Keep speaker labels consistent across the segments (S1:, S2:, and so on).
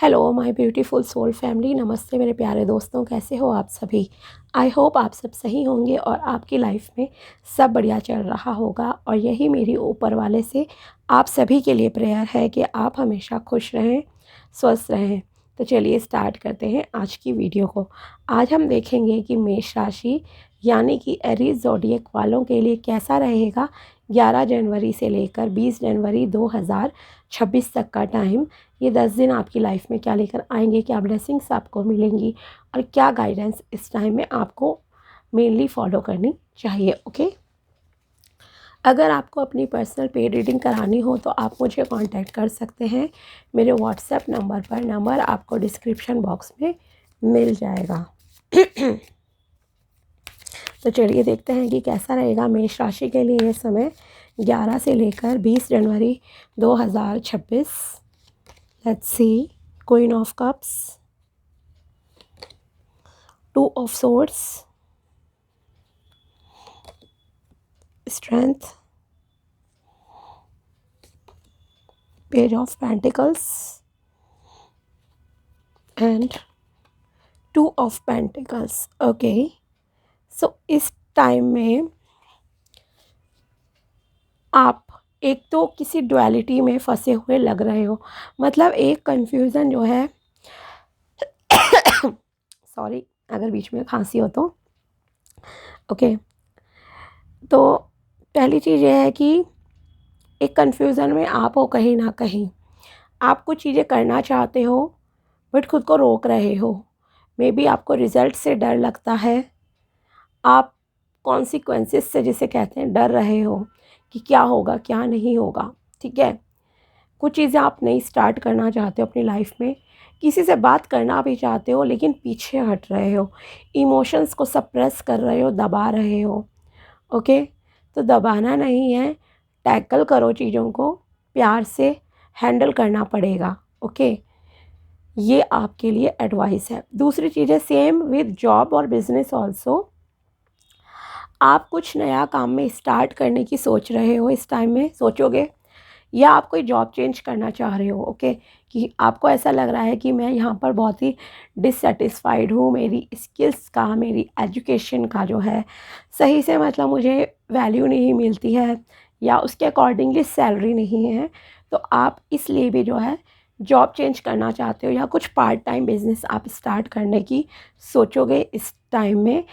S1: Hello my beautiful soul family, नमस्ते मेरे प्यारे दोस्तों, कैसे हो आप सभी। आई होप आप सब सही होंगे और आपकी लाइफ में सब बढ़िया चल रहा होगा। और यही मेरी ऊपर वाले से आप सभी के लिए प्रेयर है कि आप हमेशा खुश रहें, स्वस्थ रहें। तो चलिए स्टार्ट करते हैं आज की वीडियो को। आज हम देखेंगे कि मेष राशि यानी कि एरीज ज़ोडिएक वालों के लिए कैसा रहेगा 11 जनवरी से लेकर 20 जनवरी 2026 तक का टाइम। ये 10 दिन आपकी लाइफ में क्या लेकर आएंगे, क्या ब्लेसिंग्स आपको मिलेंगी और क्या गाइडेंस इस टाइम में आपको मेनली फॉलो करनी चाहिए। ओके, अगर आपको अपनी पर्सनल पेड रीडिंग करानी हो तो आप मुझे कांटेक्ट कर सकते हैं मेरे व्हाट्सएप नंबर पर। नंबर आपको डिस्क्रिप्शन बॉक्स में मिल जाएगा। तो चलिए देखते हैं कि कैसा रहेगा मेष राशि के लिए ये समय 11 से लेकर 20 जनवरी 2026। Let's see. Queen of cups, two of swords, strength, page of pentacles and two of pentacles. Okay, so इस टाइम में आप एक तो किसी डुअलिटी में फंसे हुए लग रहे हो, मतलब एक कंफ्यूजन जो है सॉरी अगर बीच में खांसी हो तो। ओके, तो पहली चीज़ ये है कि एक कंफ्यूजन में आप हो, कहीं ना कहीं आप कुछ चीज़ें करना चाहते हो बट खुद को रोक रहे हो। मे बी आपको रिजल्ट से डर लगता है, आप कॉन्सिक्वेंसेस से जिसे कहते हैं डर रहे हो कि क्या होगा क्या नहीं होगा। ठीक है, कुछ चीज़ें आप नई स्टार्ट करना चाहते हो अपनी लाइफ में, किसी से बात करना भी चाहते हो लेकिन पीछे हट रहे हो, इमोशंस को सप्रेस कर रहे हो, दबा रहे हो। ओके, तो दबाना नहीं है, टैकल करो चीज़ों को, प्यार से हैंडल करना पड़ेगा। ओके, ये आपके लिए एडवाइस है। दूसरी चीज़ है सेम विद जॉब और बिजनेस ऑल्सो। आप कुछ नया काम में स्टार्ट करने की सोच रहे हो, इस टाइम में सोचोगे, या आप कोई जॉब चेंज करना चाह रहे हो। ओके, कि आपको ऐसा लग रहा है कि मैं यहाँ पर बहुत ही डिससेटिस्फाइड हूँ, मेरी स्किल्स का, मेरी एजुकेशन का जो है सही से मतलब मुझे वैल्यू नहीं मिलती है या उसके अकॉर्डिंगली सैलरी नहीं है। तो आप इसलिए भी जो है जॉब चेंज करना चाहते हो या कुछ पार्ट टाइम बिजनेस आप स्टार्ट करने की सोचोगे इस टाइम में,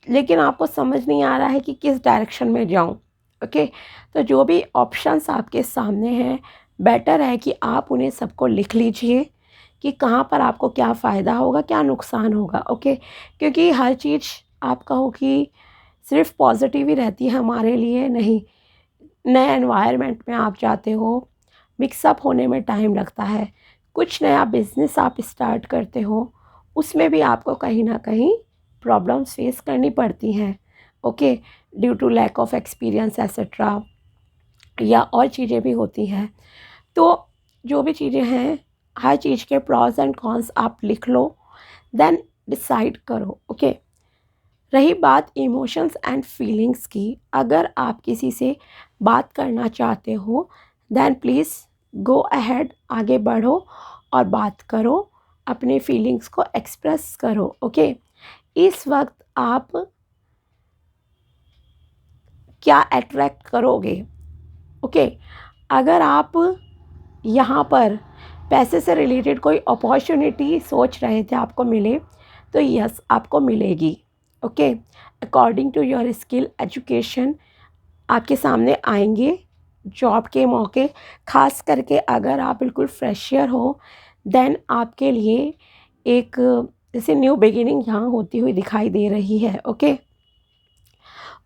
S1: लेकिन आपको समझ नहीं आ रहा है कि किस डायरेक्शन में जाऊं। ओके, तो जो भी ऑप्शंस आपके सामने हैं, बेटर है कि आप उन्हें सबको लिख लीजिए कि कहाँ पर आपको क्या फ़ायदा होगा, क्या नुकसान होगा। ओके, क्योंकि हर चीज़ आप कहो कि सिर्फ पॉजिटिव ही रहती है हमारे लिए नहीं। नए एनवायरनमेंट में आप जाते हो, मिक्सअप होने में टाइम लगता है। कुछ नया बिजनेस आप स्टार्ट करते हो, उसमें भी आपको कहीं ना कहीं प्रॉब्लम्स फेस करनी पड़ती हैं। Okay, due to lack of experience etcetera, या और चीज़ें भी होती हैं। तो जो भी चीज़ें हैं, हर चीज़ के प्रॉज एंड कॉन्स आप लिख लो, देन डिसाइड करो। ओके, रही बात इमोशंस एंड फीलिंग्स की, अगर आप किसी से बात करना चाहते हो देन प्लीज़ गो अहेड, आगे बढ़ो और बात करो, अपने फीलिंग्स को एक्सप्रेस करो। ओके, इस वक्त आप क्या अट्रैक्ट करोगे। ओके, अगर आप यहाँ पर पैसे से रिलेटेड कोई अपॉर्चुनिटी सोच रहे थे आपको मिले, तो यस आपको मिलेगी। Okay, according to your skill education आपके सामने आएंगे जॉब के मौके। खास करके अगर आप बिल्कुल फ्रेशर हो देन आपके लिए एक जैसे न्यू बिगिनिंग यहाँ होती हुई दिखाई दे रही है। ओके,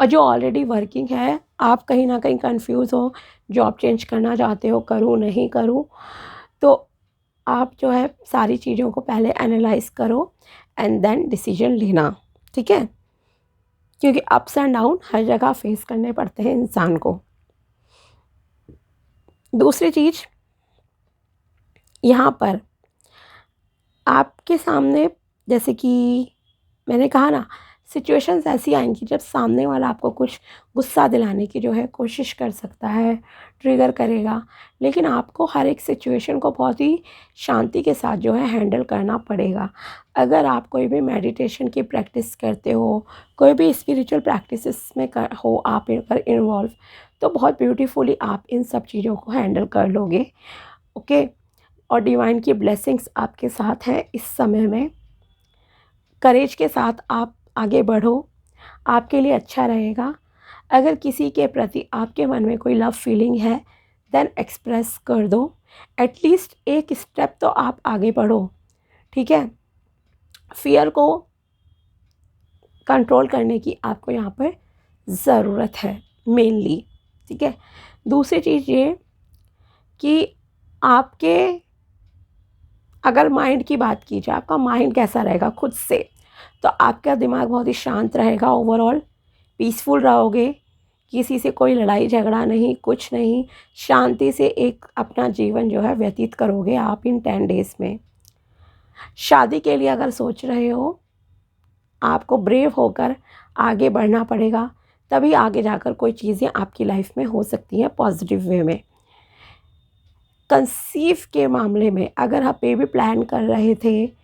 S1: और जो ऑलरेडी वर्किंग है, आप कहीं ना कहीं कंफ्यूज हो, जॉब चेंज करना चाहते हो, करूँ नहीं करूँ, तो आप जो है सारी चीज़ों को पहले एनालाइज करो एंड देन डिसीजन लेना। ठीक है, क्योंकि अप्स एंड डाउन हर जगह फेस करने पड़ते हैं इंसान को। दूसरी चीज़ यहाँ पर आपके सामने, जैसे कि मैंने कहा ना, सिचुएशंस ऐसी आएंगी जब सामने वाला आपको कुछ गुस्सा दिलाने की जो है कोशिश कर सकता है, ट्रिगर करेगा, लेकिन आपको हर एक सिचुएशन को बहुत ही शांति के साथ जो है हैंडल करना पड़ेगा। अगर आप कोई भी मेडिटेशन की प्रैक्टिस करते हो, कोई भी स्पिरिचुअल प्रैक्टिसेस में हो आप अगर इन्वॉल्व, तो बहुत ब्यूटीफुली आप इन सब चीज़ों को हैंडल कर लोगे। ओके। और डिवाइन की ब्लेसिंग्स आपके साथ हैं इस समय में। करेज के साथ आप आगे बढ़ो, आपके लिए अच्छा रहेगा। अगर किसी के प्रति आपके मन में कोई लव फीलिंग है, देन एक्सप्रेस कर दो। एटलीस्ट एक स्टेप तो आप आगे बढ़ो, ठीक है। फियर को कंट्रोल करने की आपको यहाँ पर ज़रूरत है मेनली, ठीक है। दूसरी चीज़ ये कि आपके अगर माइंड की बात की जाए, आपका माइंड कैसा रहेगा खुद से, तो आपका दिमाग बहुत ही शांत रहेगा, ओवरऑल पीसफुल रहोगे, किसी से कोई लड़ाई झगड़ा नहीं, कुछ नहीं, शांति से एक अपना जीवन जो है व्यतीत करोगे आप इन 10 डेज़ में। शादी के लिए अगर सोच रहे हो, आपको ब्रेव होकर आगे बढ़ना पड़ेगा, तभी आगे जाकर कोई चीज़ें आपकी लाइफ में हो सकती हैं पॉजिटिव वे में। कंसीव के मामले में अगर आप बेबी प्लान कर रहे थे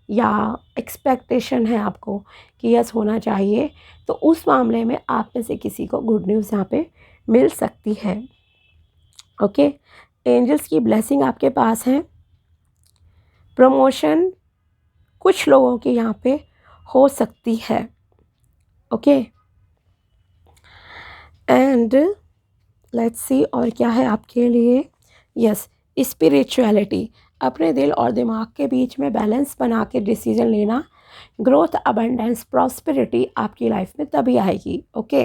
S1: या एक्सपेक्टेशन है आपको कि यस होना चाहिए, तो उस मामले में आप में से किसी को गुड न्यूज़ यहाँ पे मिल सकती है। ओके। एंजल्स की ब्लेसिंग आपके पास है। प्रमोशन कुछ लोगों की यहाँ पे हो सकती है। ओके। एंड लेट्स सी और क्या है आपके लिए। यस, स्पिरिचुअलिटी, अपने दिल और दिमाग के बीच में बैलेंस बना के डिसीजन लेना। ग्रोथ, अबंडेंस, प्रॉस्पेरिटी आपकी लाइफ में तभी आएगी। ओके।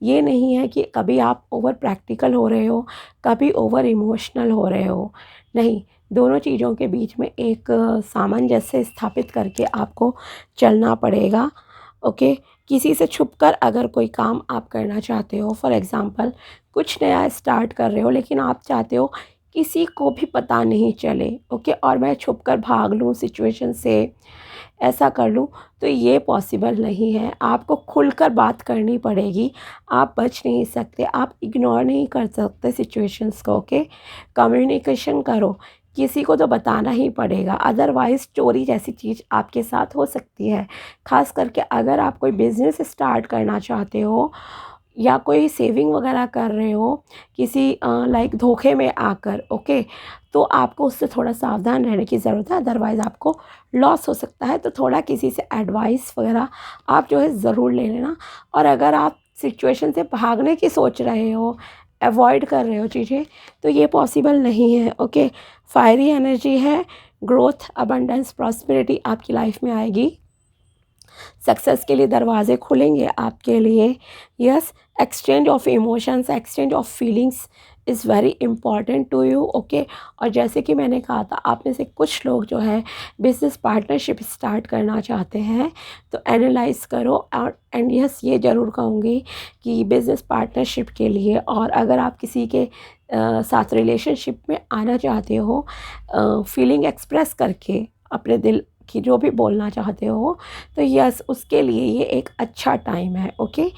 S1: ये नहीं है कि कभी आप ओवर प्रैक्टिकल हो रहे हो, कभी ओवर इमोशनल हो रहे हो, नहीं, दोनों चीज़ों के बीच में एक सामंजस्य स्थापित करके आपको चलना पड़ेगा। ओके। किसी से छुपकर अगर कोई काम आप करना चाहते हो, फॉर एग्ज़ाम्पल कुछ नया स्टार्ट कर रहे हो, लेकिन आप चाहते हो किसी को भी पता नहीं चले, ओके, और मैं छुपकर भाग लूँ सिचुएशन से, ऐसा कर लूँ, तो ये पॉसिबल नहीं है। आपको खुलकर बात करनी पड़ेगी, आप बच नहीं सकते, आप इग्नोर नहीं कर सकते सिचुएशंस को। ओके। कम्युनिकेशन करो, किसी को तो बताना ही पड़ेगा, अदरवाइज़ चोरी जैसी चीज़ आपके साथ हो सकती है। ख़ास करके अगर आप कोई बिज़नेस स्टार्ट करना चाहते हो या कोई सेविंग वगैरह कर रहे हो किसी लाइक धोखे में आकर, ओके, तो आपको उससे थोड़ा सावधान रहने की ज़रूरत है, अदरवाइज़ आपको लॉस हो सकता है। तो थोड़ा किसी से एडवाइस वगैरह आप जो है ज़रूर ले लेना। और अगर आप सिचुएशन से भागने की सोच रहे हो, अवॉइड कर रहे हो चीज़ें, तो ये पॉसिबल नहीं है। ओके। फायरी एनर्जी है, ग्रोथ, अबंडेंस, प्रॉस्पेरिटी आपकी लाइफ में आएगी। सक्सेस के लिए दरवाजे खुलेंगे आपके लिए। Yes, exchange of emotions, exchange of feelings is very important to you. Okay. और जैसे कि मैंने कहा था, आप में से कुछ लोग जो है बिजनेस पार्टनरशिप स्टार्ट करना चाहते हैं, तो एनालाइज करो। और एंड यस, ये ज़रूर कहूँगी कि बिज़नेस पार्टनरशिप के लिए, और अगर आप किसी के साथ रिलेशनशिप में आना चाहते हो, फीलिंग एक्सप्रेस करके अपने दिल कि जो भी बोलना चाहते हो, तो यस, उसके लिए ये एक अच्छा टाइम है। ओके।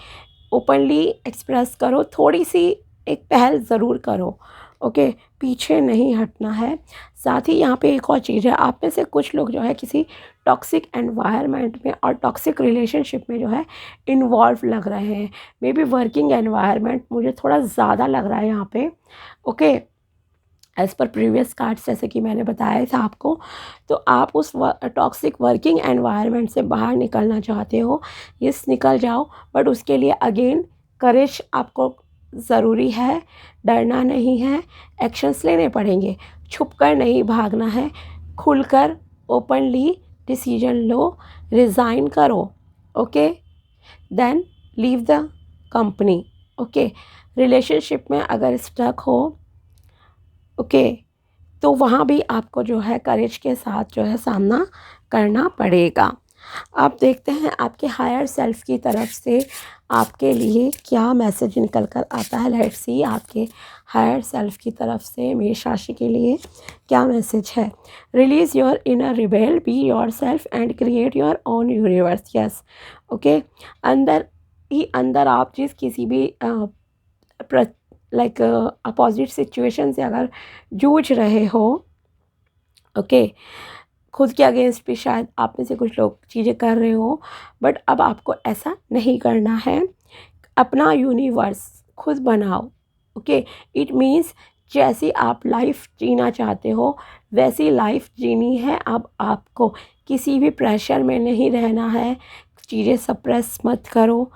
S1: ओपनली एक्सप्रेस करो, थोड़ी सी एक पहल ज़रूर करो। ओके। पीछे नहीं हटना है। साथ ही यहाँ पे एक और चीज़ है, आप में से कुछ लोग जो है किसी टॉक्सिक एनवायरनमेंट में और टॉक्सिक रिलेशनशिप में जो है इन्वॉल्व लग रहे हैं। मे बी वर्किंग एनवायरनमेंट मुझे थोड़ा ज़्यादा लग रहा है यहाँ पे। Okay. As per previous cards, जैसे कि मैंने बताया था आपको, तो आप उस टॉक्सिक वर्किंग एनवायरनमेंट से बाहर निकलना चाहते हो, यस, निकल जाओ, बट उसके लिए अगेन करेज आपको ज़रूरी है, डरना नहीं है, एक्शंस लेने पड़ेंगे, छुपकर नहीं भागना है, खुलकर ओपनली डिसीजन लो, रिज़ाइन करो। Okay. Then leave the company. Okay. Relationship में अगर स्टक हो, ओके, तो वहाँ भी आपको जो है करेज के साथ जो है सामना करना पड़ेगा। आप देखते हैं आपके हायर सेल्फ की तरफ से आपके लिए क्या मैसेज निकल कर आता है। लेट्स सी आपके हायर सेल्फ की तरफ से मेष राशि के लिए क्या मैसेज है। Release your inner rebel, be your self and create your own universe. Yes, okay. अंदर ही अंदर आप जिस किसी भी लाइक अपोजिट सिचुएशन से अगर जूझ रहे हो, ओके, खुद के अगेंस्ट भी शायद आप में से कुछ लोग चीज़ें कर रहे हो, बट अब आपको ऐसा नहीं करना है। अपना यूनिवर्स खुद बनाओ, ओके। इट मीन्स जैसी आप लाइफ जीना चाहते हो वैसी लाइफ जीनी है। अब आपको किसी भी प्रेशर में नहीं रहना है, चीज़ें सप्रेस मत करो,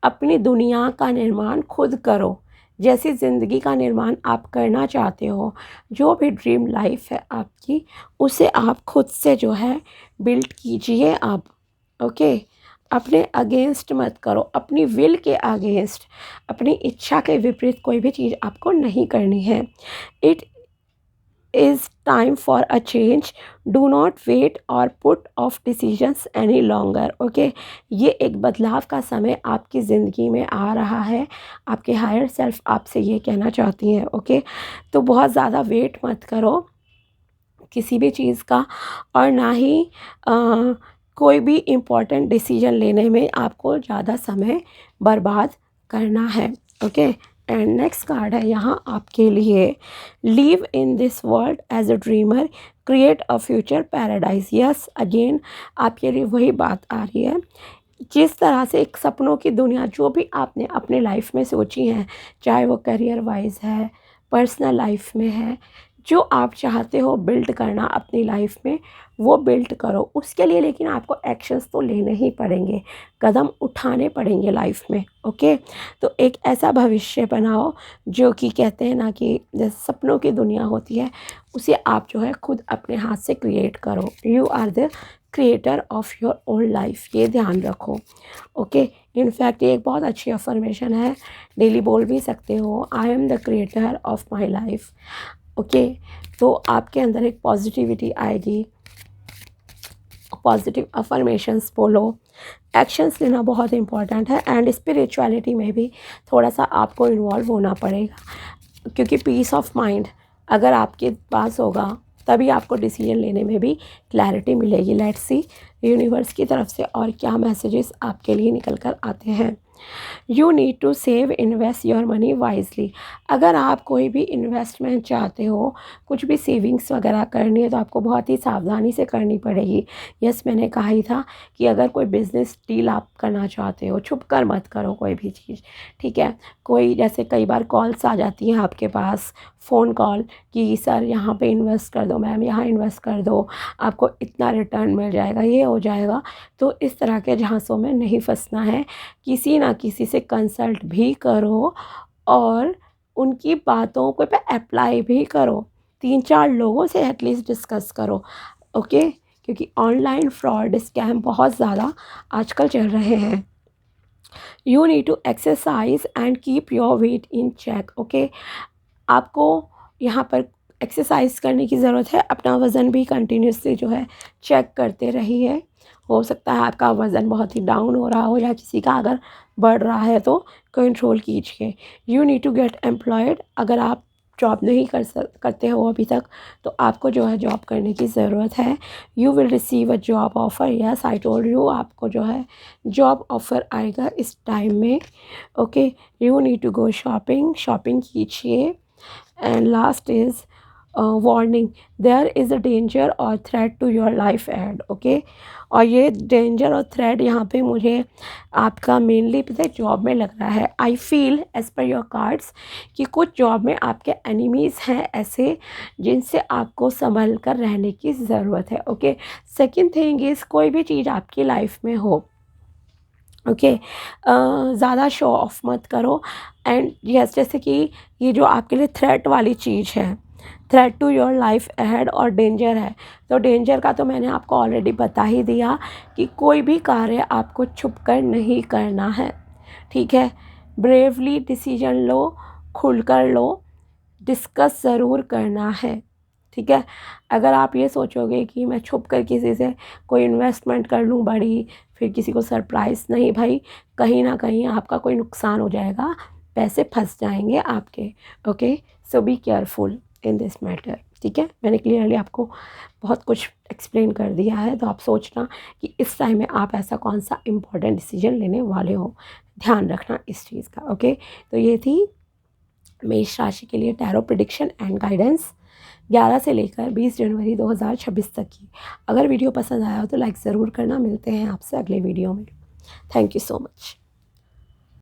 S1: अपनी दुनिया का निर्माण खुद करो। जैसी ज़िंदगी का निर्माण आप करना चाहते हो, जो भी ड्रीम लाइफ है आपकी, उसे आप खुद से जो है बिल्ड कीजिए आप, ओके। अपने अगेंस्ट मत करो, अपनी विल के अगेंस्ट, अपनी इच्छा के विपरीत कोई भी चीज़ आपको नहीं करनी है। It is time for a change, do not wait और put off decisions any longer, okay. ये एक बदलाव का समय आपकी ज़िंदगी में आ रहा है। आपके हायर सेल्फ आपसे ये कहना चाहती हैं, ओके। तो बहुत ज़्यादा वेट मत करो किसी भी चीज़ का, और ना ही कोई भी इम्पोर्टेंट डिसीजन लेने में आपको ज़्यादा समय बर्बाद करना है, ओके। एंड नेक्स्ट कार्ड है यहाँ आपके लिए, live in this world as a dreamer, create a future paradise. Yes, again आपके लिए वही बात आ रही है। जिस तरह से एक सपनों की दुनिया जो भी आपने अपने लाइफ में सोची है, चाहे वो करियर वाइज है, पर्सनल लाइफ में है, जो आप चाहते हो बिल्ड करना अपनी लाइफ में, वो बिल्ड करो। उसके लिए लेकिन आपको एक्शंस तो लेने ही पड़ेंगे, कदम उठाने पड़ेंगे लाइफ में, ओके। तो एक ऐसा भविष्य बनाओ जो कि कहते हैं ना कि जैसे सपनों की दुनिया होती है, उसे आप जो है खुद अपने हाथ से क्रिएट करो। You are the creator of your own life, ये ध्यान रखो, ओके। इनफैक्ट ये एक बहुत अच्छी अफर्मेशन है, डेली बोल भी सकते हो, I am the creator of my life, okay. तो आपके अंदर एक पॉजिटिविटी आएगी, पॉजिटिव अफर्मेशंस बोलो। एक्शंस लेना बहुत इंपॉर्टेंट है, एंड स्पिरिचुअलिटी में भी थोड़ा सा आपको इन्वॉल्व होना पड़ेगा, क्योंकि पीस ऑफ माइंड अगर आपके पास होगा तभी आपको डिसीजन लेने में भी क्लैरिटी मिलेगी। लेट्स सी यूनिवर्स की तरफ से और क्या मैसेजेस आपके लिए निकल कर आते हैं। You need to save invest your money wisely. अगर आप कोई भी इन्वेस्टमेंट चाहते हो, कुछ भी सेविंग्स वगैरह करनी है, तो आपको बहुत ही सावधानी से करनी पड़ेगी। यस, मैंने कहा ही था कि अगर कोई बिज़नेस डील आप करना चाहते हो, छुप कर मत करो कोई भी चीज़, ठीक है। कोई जैसे कई बार कॉल्स आ जाती हैं आपके पास, फ़ोन कॉल, कि सर यहाँ पे इन्वेस्ट कर दो, मैम यहाँ इन्वेस्ट कर दो, आपको इतना रिटर्न मिल जाएगा, ये हो जाएगा। तो इस तरह के झांसों में नहीं फंसना है, किसी ना किसी से कंसल्ट भी करो और उनकी बातों को पे अप्लाई भी करो। 3-4 लोगों से एटलीस्ट डिस्कस करो, ओके। क्योंकि ऑनलाइन फ्रॉड स्कैम बहुत ज़्यादा आजकल चल रहे हैं। You need to exercise and keep your weight in check, okay. आपको यहाँ पर एक्सरसाइज करने की ज़रूरत है, अपना वज़न भी कंटिन्यूसली जो है चेक करते रहिए। हो सकता है आपका वज़न बहुत ही डाउन हो रहा हो, या किसी का अगर बढ़ रहा है तो कंट्रोल कीजिए। You need to get employed. अगर आप जॉब नहीं करते हो अभी तक, तो आपको जो है जॉब करने की ज़रूरत है। You will receive a job offer. Yes, I told you, आपको जो है जॉब ऑफ़र आएगा इस टाइम में, okay. You need to go shopping, shopping कीजिए। And last is warning, there is a danger और threat to your life ahead, okay. और ये डेंजर और थ्रेट यहाँ पे मुझे आपका मेनली पता है जॉब में लग रहा है। I feel as per your cards कि कुछ जॉब में आपके एनिमीज़ हैं ऐसे, जिनसे आपको संभल कर रहने की ज़रूरत है, ओके। सेकेंड थिंग इज़, कोई भी चीज़ आपकी लाइफ में हो, ओके, ज़्यादा शो ऑफ मत करो। एंड यस, जैसे कि ये जो आपके लिए थ्रेट वाली चीज़ है, threat to your life ahead और डेंजर है, तो डेंजर का तो मैंने आपको ऑलरेडी बता ही दिया कि कोई भी कार्य आपको छुप कर नहीं करना है, ठीक है। ब्रेवली डिसीजन लो, खुलकर लो, डिस्कस ज़रूर करना है, ठीक है। अगर आप ये सोचोगे कि मैं छुप कर किसी से कोई इन्वेस्टमेंट कर लूँ बड़ी, फिर किसी को सरप्राइज़, नहीं भाई, कहीं ना कहीं आपका कोई नुकसान हो जाएगा, पैसे फंस जाएंगे आपके। Okay, so be careful in this matter. ठीक है, मैंने क्लियरली आपको बहुत कुछ एक्सप्लेन कर दिया है, तो आप सोचना कि इस टाइम में आप ऐसा कौन सा इम्पोर्टेंट डिसीजन लेने वाले हो, ध्यान रखना इस चीज़ का। ओके, तो ये थी मेष राशि के लिए टैरो प्रिडिक्शन एंड गाइडेंस 11 से लेकर 20 जनवरी 2026 तक की। अगर वीडियो पसंद आया हो तो लाइक ज़रूर करना। मिलते हैं आपसे अगले वीडियो में। Thank you so much.